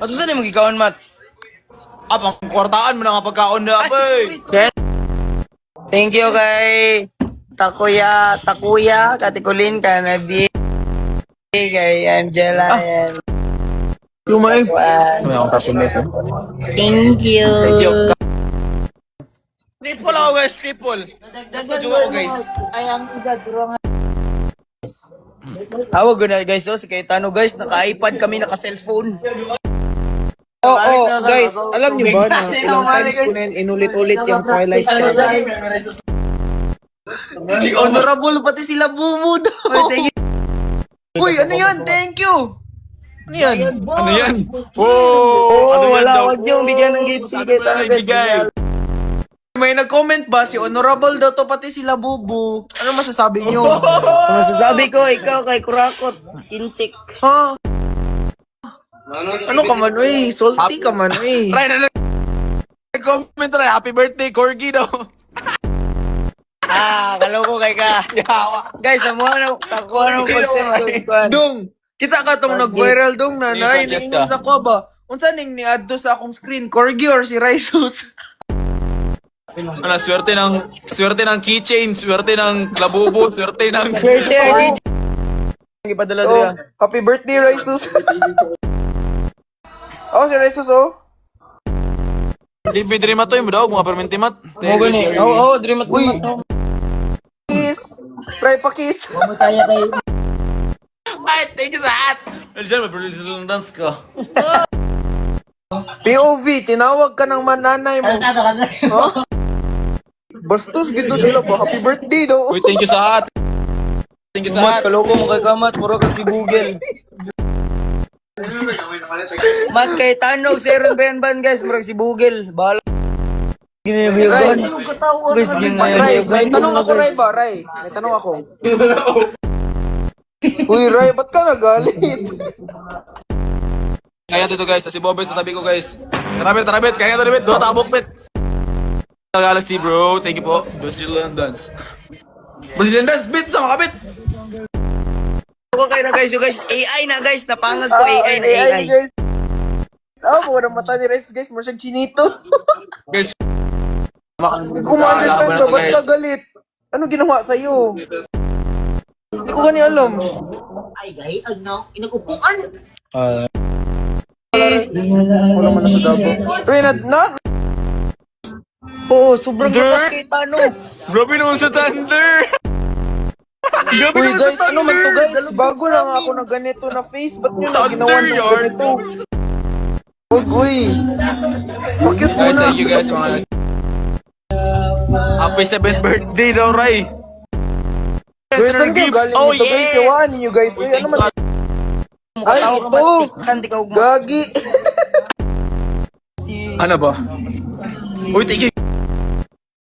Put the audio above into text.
At saan yung magikaon, Mat? Pang kwartaan mo na nga pagkaon na, boy. Thank you kay Takuya, Katikulin, Kanabi, kay Angela, and Lumay. Juan. May akong kasunod. Thank you. Thank you. Triple ako, guys. Triple. Nagpa-juga ako, guys. Awag ko na guys, si Cayetano guys, naka-iPad kami, naka-cellphone. Guys, alam niyo ba na ilang times ko na yun inulit-ulit yung Twilight Saga? Honorable pati sila bumud. Uy, ano yan? Thank you. Ano yan? Ano yan? Whoa! Ano yan wala, daw? wag niyong bigyan ng gift si Ano Cayetano ba na guys. ibigay? May nag-comment ba si Honorable daw to pati sila Bubu? Ano masasabi niyo? Ang masasabi ko, ikaw kay Kurakot, Kinchik. Ha? Ano ka man, uy? Salty ka man, uy. Try na lang. Comment na, happy birthday, Corgi daw. Kaloko kay ka. Yawa. Guys, sa kuha nang pag-send ko. Dong, kita ka tong nag-viral dong nanay. Yes, Niingon ka. sa ko ba? Unsa ning ni-add sa akong screen? Corgi or si Raisus? Ano, swerte ng keychain, swerte ng labubo, swerte ng... Swerte, ipadala Oh, doon. happy birthday, Raisus. Oh, si Raisus, oh. Hindi pwede rin matoy mo daw, mga permente mat. Oo, dream at Uy. Kiss. Try pa kiss. Kaya kay... Ay, thank you sa hat! Diyan, mag-produce lang dance ko. POV, tinawag ka ng mananay mo. Huh? Bastos, gito sila ba? Happy birthday, do. Uy, thank you sa hat. Thank you sa Mat, hat. kaloko mo kay Kamat, puro kag si Google. Mat, kay Tanog, si Aaron Benban, guys, murag si Google. Bahala. Ginayaban. Guys, Ray, ginayaban. may tanong ako, Ray ba? Ray, may tanong ako. Uy, Ray, ba't ka nagalit? Kaya dito guys, si Bobby sa tabi ko guys. Tarabit, kaya tarabit, do tabok pit. Galaxy bro, thank you po. Brazilian dance. Brazilian dance, bit sa makabit. Ako kayo na guys, you guys, AI na guys, napangag ko AI na AI. guys. Po na mata ni Ray, guys, mo siyang chinito. Guys. Kung ma-understand ba, ba't ka galit? Ano ginawa sa'yo? Hindi ko gani alam. Ay, gay, agnaw, inagupuan. Wala man na sa dabo. Ray, Oo, sobrang lakas kay Tano. Grabe naman sa thunder. Grabe Uy naman guys, sa ano man to thunder. guys? Bago lang ako na ganito na face. Ba't nyo na Thunder ginawa ng yard. ganito? Uy, bakit mo Guys, na? thank you guys mga Happy 7th birthday daw, Ray. Guys, saan kayo galing Oh nito guys? yeah. Iwan niyo guys. Uy, ano man? Ay, ito! Hindi ka ugma. Gagi! Si... Ano ba? Uy, thank you